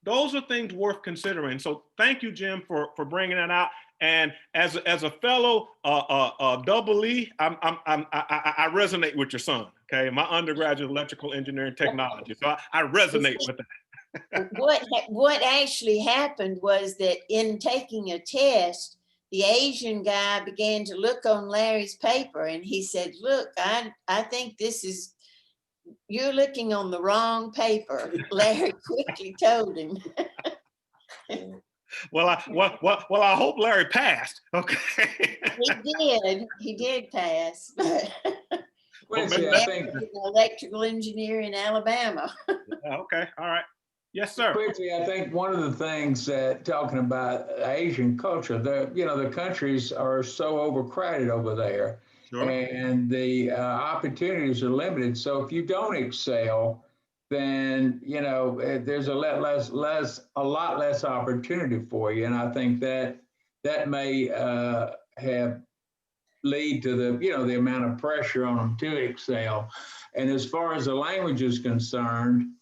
those are things worth considering. So thank you, Jim, for bringing that out. And as a fellow double E, I resonate with your son. Okay, my undergraduate electrical engineering technology, so I resonate with that. What actually happened was that in taking a test, the Asian guy began to look on Larry's paper and he said, look, I think you're looking on the wrong paper. Larry quickly told him. Well, I hope Larry passed. Okay. He did pass. Quincy, Well, I think, An electrical engineer in Alabama. okay, all right. Yes, sir. Quincy, I think one of the things that talking about Asian culture, the countries are so overcrowded over there, Sure. and the opportunities are limited. So if you don't excel, then there's a lot less opportunity for you. And I think that may have lead to the amount of pressure on them to excel. And as far as the language is concerned,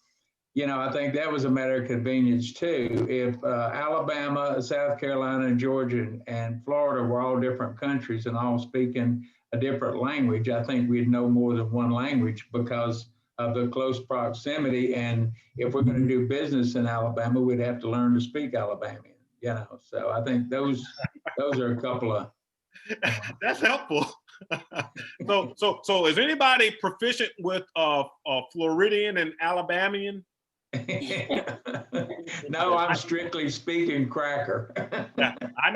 I think that was a matter of convenience too. If Alabama, South Carolina, Georgia, and Florida were all different countries and all speaking a different language, I think we'd know more than one language because of the close proximity. And if we're going to do business in Alabama, we'd have to learn to speak Alabamian. So I think those are a couple of. That's helpful. So is anybody proficient with Floridian and Alabamian? No, I'm strictly speaking cracker. Yeah, I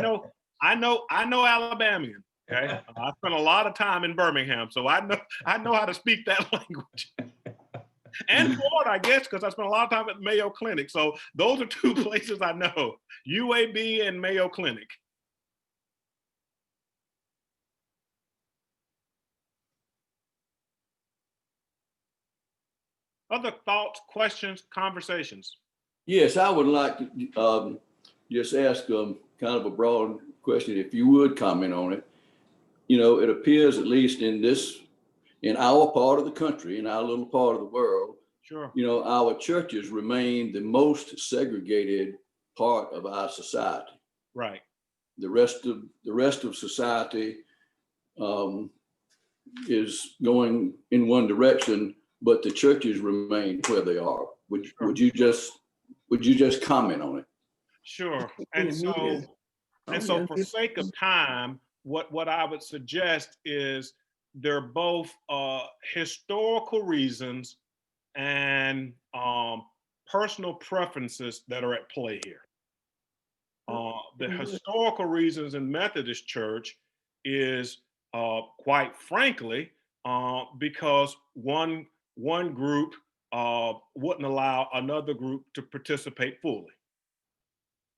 know Alabamian. Okay, I spent a lot of time in Birmingham, so I know how to speak that language. And Florida, I guess, because I spent a lot of time at Mayo Clinic. So those are two places I know: UAB and Mayo Clinic. Other thoughts, questions, conversations? Yes, I would like to just ask kind of a broad question, if you would comment on it. It appears, at least in our part of the country, in our little part of the world, sure, our churches remain the most segregated part of our society. Right. The rest of society is going in one direction, but the churches remain where they are. Would you just comment on it? Sure. And so for sake of time, what I would suggest is they're both historical reasons and personal preferences that are at play here. The historical reasons in Methodist Church is quite frankly because one group wouldn't allow another group to participate fully.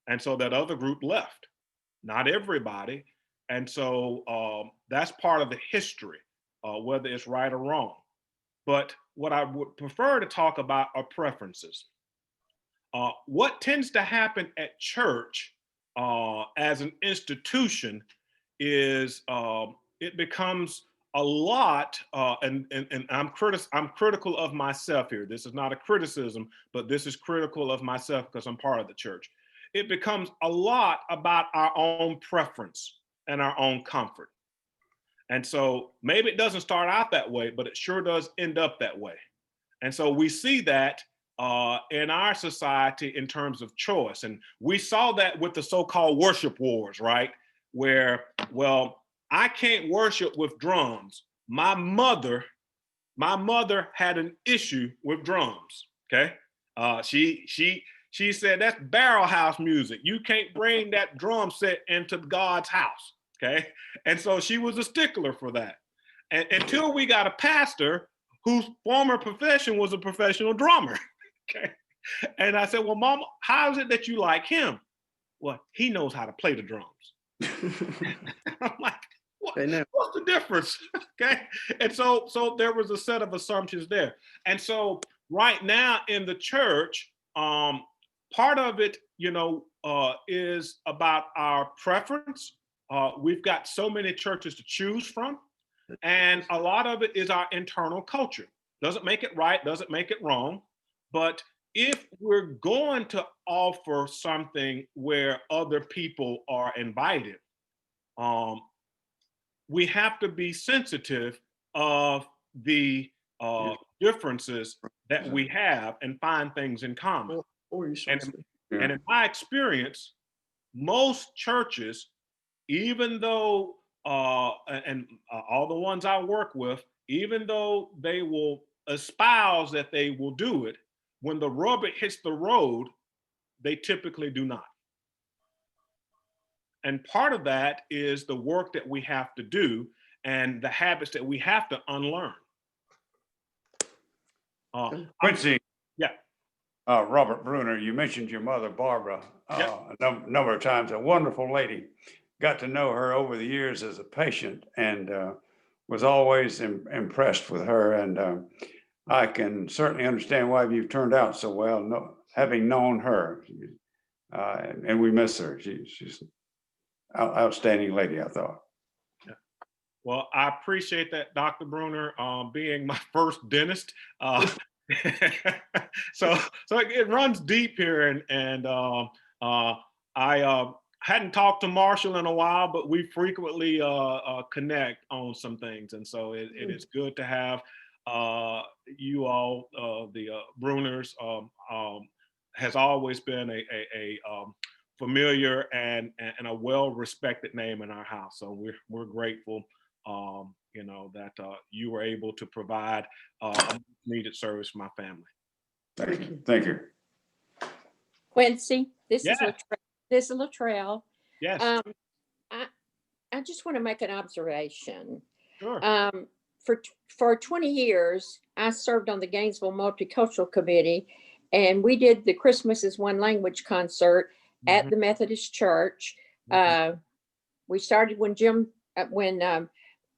And so that other group left, not everybody. And so that's part of the history, whether it's right or wrong. But what I would prefer to talk about are preferences. What tends to happen at church as an institution is it becomes a lot, and I'm critical of myself here. This is not a criticism, but this is critical of myself because I'm part of the church. It becomes a lot about our own preference and our own comfort. And so maybe it doesn't start out that way, but it sure does end up that way. And so we see that in our society in terms of choice. And we saw that with the so-called worship wars, right? Where, well, I can't worship with drums. My mother had an issue with drums, okay? She said, that's barrel house music. You can't bring that drum set into God's house, okay? And so she was a stickler for that. And until we got a pastor whose former profession was a professional drummer, okay? And I said, well, Mama, how is it that you like him? Well, he knows how to play the drums. I'm like, what's the difference? Okay. And so there was a set of assumptions there. And so right now in the church, part of it, is about our preference. We've got so many churches to choose from. And a lot of it is our internal culture. Doesn't make it right, doesn't make it wrong. But if we're going to offer something where other people are invited, we have to be sensitive of the differences that we have and find things in common. Or you And, should speak. and in my experience, most churches, even though, all the ones I work with, even though they will espouse that they will do it, when the rubber hits the road, they typically do not. And part of that is the work that we have to do and the habits that we have to unlearn. Quincy. Yeah. Robert Bruner, you mentioned your mother, Barbara, a number of times, a wonderful lady. Got to know her over the years as a patient and was always impressed with her. And I can certainly understand why you've turned out so well, having known her. And we miss her. She's an outstanding lady, I thought. Yeah. Well, I appreciate that, Dr. Bruner, being my first dentist. So it runs deep here, and I hadn't talked to Marshall in a while, but we frequently connect on some things, and so it is good to have you all, the Bruners. Has always been a familiar and a well-respected name in our house, so we're grateful. That you were able to provide needed service for my family. Thank you. Thank you. Quincy, this is Yeah. this is Latrell. Yes. I just want to make an observation. Sure. For 20 years, I served on the Gainesville Multicultural Committee, and we did the Christmas is One Language concert at the Methodist Church. We started when Phil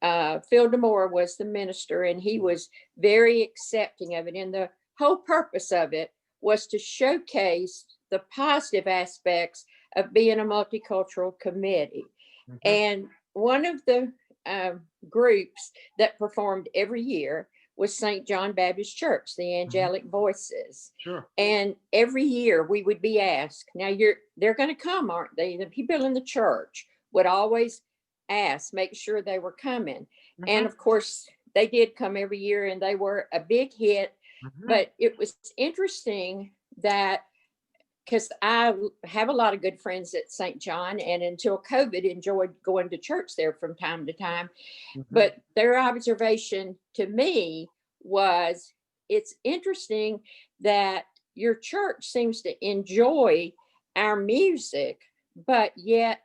DeMore was the minister, and he was very accepting of it. And the whole purpose of it was to showcase the positive aspects of being a multicultural committee. And one of the groups that performed every year was St. John Baptist Church, the Angelic Voices. Sure. And every year we would be asked, now they're going to come, aren't they? The people in the church would always ask, make sure they were coming. And of course, they did come every year, and they were a big hit. But it was interesting that, because I have a lot of good friends at St. John, and until COVID, enjoyed going to church there from time to time. But their observation to me was, it's interesting that your church seems to enjoy our music, but yet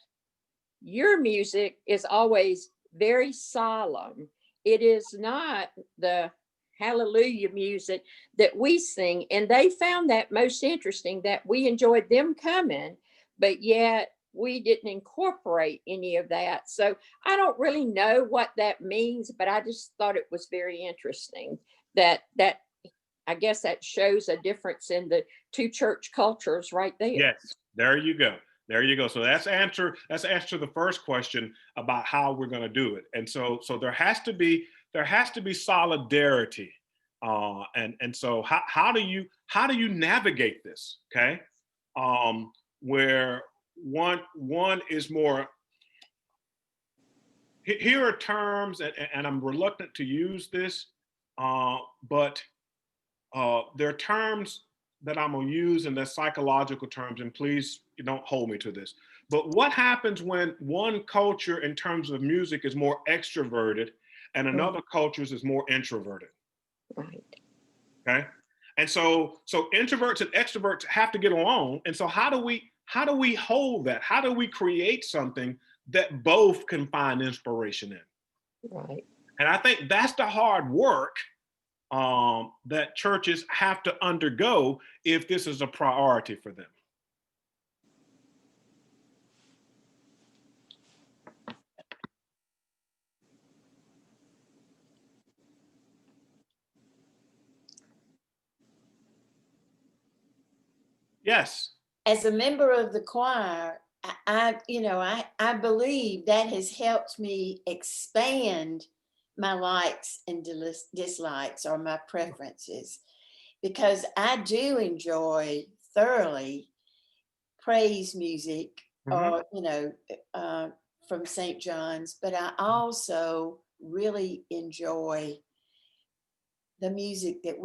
your music is always very solemn. It is not the hallelujah music that we sing. And they found that most interesting, that we enjoyed them coming, but yet we didn't incorporate any of that. So I don't really know what that means, but I just thought it was very interesting that I guess that shows a difference in the two church cultures right there. Yes, there you go. There you go. So that's answer the first question about how we're going to do it. And so there has to be solidarity. And so how do you navigate this? Okay. Where one is more, here are terms, and I'm reluctant to use this, but there are terms that I'm gonna use, and they're psychological terms, and please don't hold me to this. But what happens when one culture in terms of music is more extroverted and another culture is more introverted? Right. Okay. And so introverts and extroverts have to get along. And so how do we hold that? How do we create something that both can find inspiration in? Right. And I think that's the hard work that churches have to undergo if this is a priority for them. Yes. As a member of the choir, I believe that has helped me expand my likes and dislikes, or my preferences, because I do enjoy thoroughly praise music, or from St. John's, but I also really enjoy the music that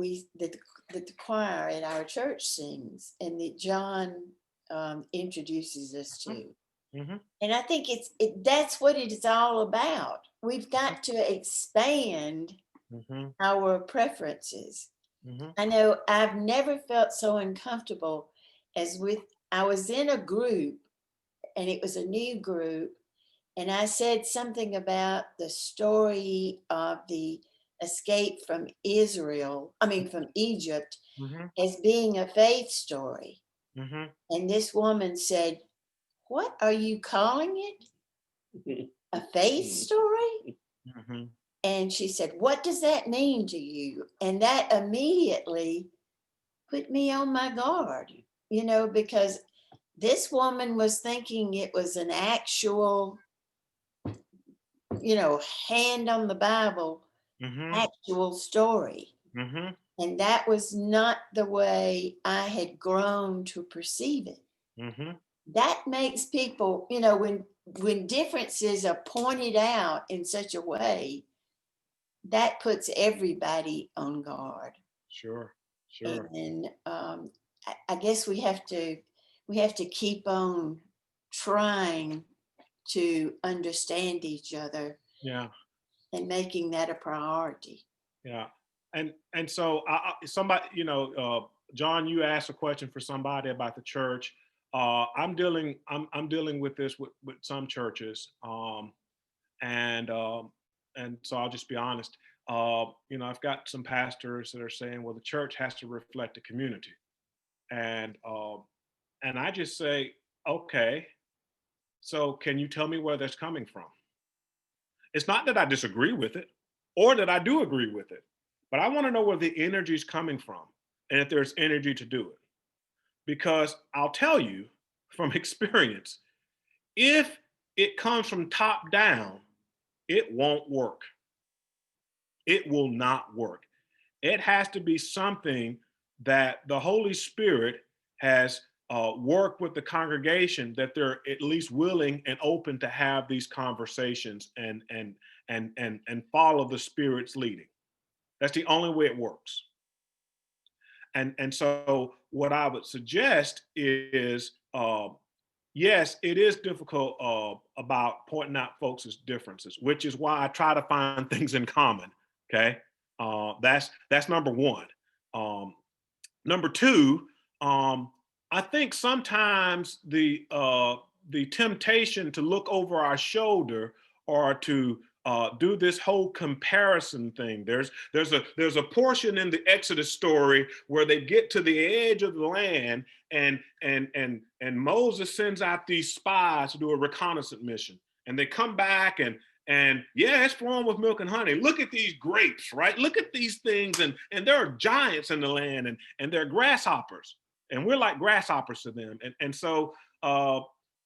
the choir at our church sings and that John introduces us to. Mm-hmm. And I think that's what it is all about. We've got to expand Mm-hmm. our preferences. Mm-hmm. I know I've never felt so uncomfortable as I was in a group, and it was a new group, and I said something about the story of the escape from from Egypt, Mm-hmm. as being a faith story. Mm-hmm. And this woman said, "What are you calling it? A faith story?" Mm-hmm. And she said, "What does that mean to you?" And that immediately put me on my guard, because this woman was thinking it was an actual, hand on the Bible, Mm-hmm. actual story. Mm-hmm. And that was not the way I had grown to perceive it. Mm-hmm. That makes people, when differences are pointed out in such a way, that puts everybody on guard. Sure. Sure. And I guess we have to keep on trying to understand each other. Yeah. And making that a priority. Yeah. And so somebody, John, you asked a question for somebody about the church. I'm dealing with this with some churches. And so I'll just be honest. I've got some pastors that are saying, well, the church has to reflect the community. And I just say, okay, so can you tell me where that's coming from? It's not that I disagree with it or that I do agree with it, but I want to know where the energy is coming from and if there's energy to do it. Because I'll tell you from experience, if it comes from top down, it won't work. It will not work. It has to be something that the Holy Spirit has worked with the congregation, that they're at least willing and open to have these conversations and follow the Spirit's leading. That's the only way it works. And so what I would suggest is, yes, it is difficult about pointing out folks' differences, which is why I try to find things in common. Okay, that's number one. Number two, I think sometimes the temptation to look over our shoulder or to do this whole comparison thing. There's a portion in the Exodus story where they get to the edge of the land, and Moses sends out these spies to do a reconnaissance mission, and they come back and yeah, it's flowing with milk and honey. Look at these grapes, right? Look at these things, and there are giants in the land, and they're grasshoppers, and we're like grasshoppers to them, and so.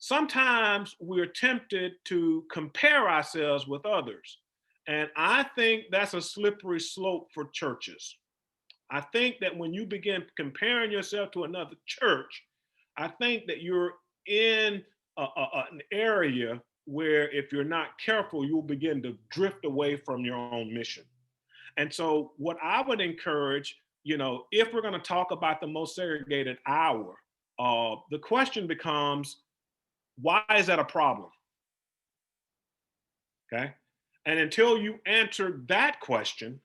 Sometimes we're tempted to compare ourselves with others. And I think that's a slippery slope for churches. I think that when you begin comparing yourself to another church, I think that you're in an area where if you're not careful, you'll begin to drift away from your own mission. And so what I would encourage, if we're going to talk about the most segregated hour, the question becomes, why is that a problem? Okay. And until you answer that question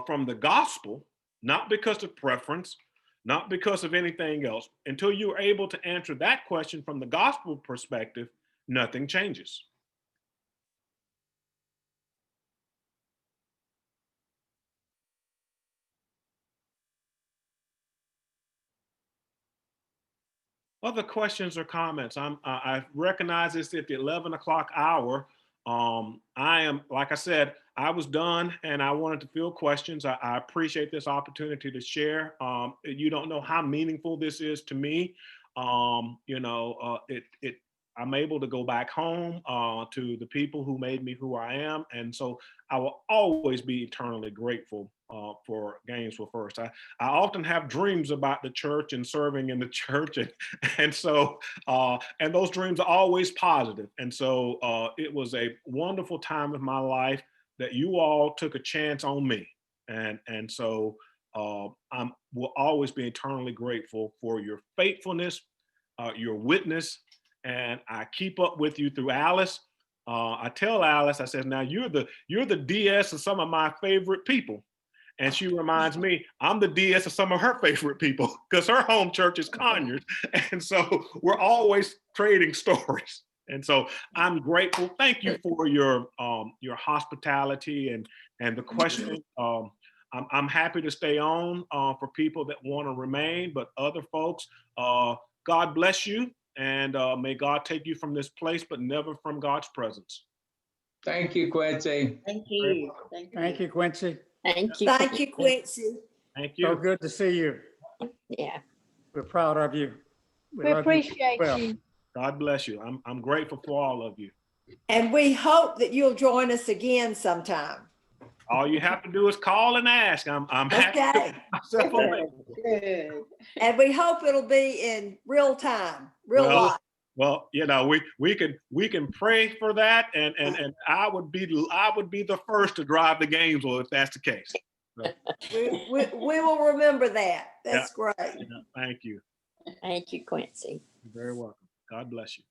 from the gospel, not because of preference, not because of anything else, until you're able to answer that question from the gospel perspective, nothing changes. Other questions or comments? I recognize it's at the 11 o'clock hour. I am, like I said, I was done and I wanted to field questions. I appreciate this opportunity to share. You don't know how meaningful this is to me. I'm able to go back home to the people who made me who I am. And so I will always be eternally grateful for Gainesville First. I often have dreams about the church and serving in the church. And so, and those dreams are always positive. And so it was a wonderful time of my life that you all took a chance on me. And so I will always be eternally grateful for your faithfulness, your witness, and I keep up with you through Alice. I tell Alice, I said, now you're the DS of some of my favorite people. And she reminds me, I'm the DS of some of her favorite people because her home church is Conyers. And so we're always trading stories. And so I'm grateful. Thank you for your hospitality and the question. I'm happy to stay on for people that want to remain, but other folks, God bless you. And may God take you from this place, but never from God's presence. Thank you, Quincy. Thank you. Thank you, Quincy. Thank you. Thank you, Quincy. Thank So you. good to see you. Yeah. We're proud of you. We love you appreciate well. you. God bless you. I'm grateful for all of you. And we hope that you'll join us again sometime. All you have to do is call and ask. I'm happy to Okay. make myself available. Good. And we hope it'll be in real time, real life. Well, you know, we can pray for that, and I would be the first to drive the games, well, if that's the case. So, We will remember that. That's great. thank you. Thank you, Quincy. You're very welcome. God bless you.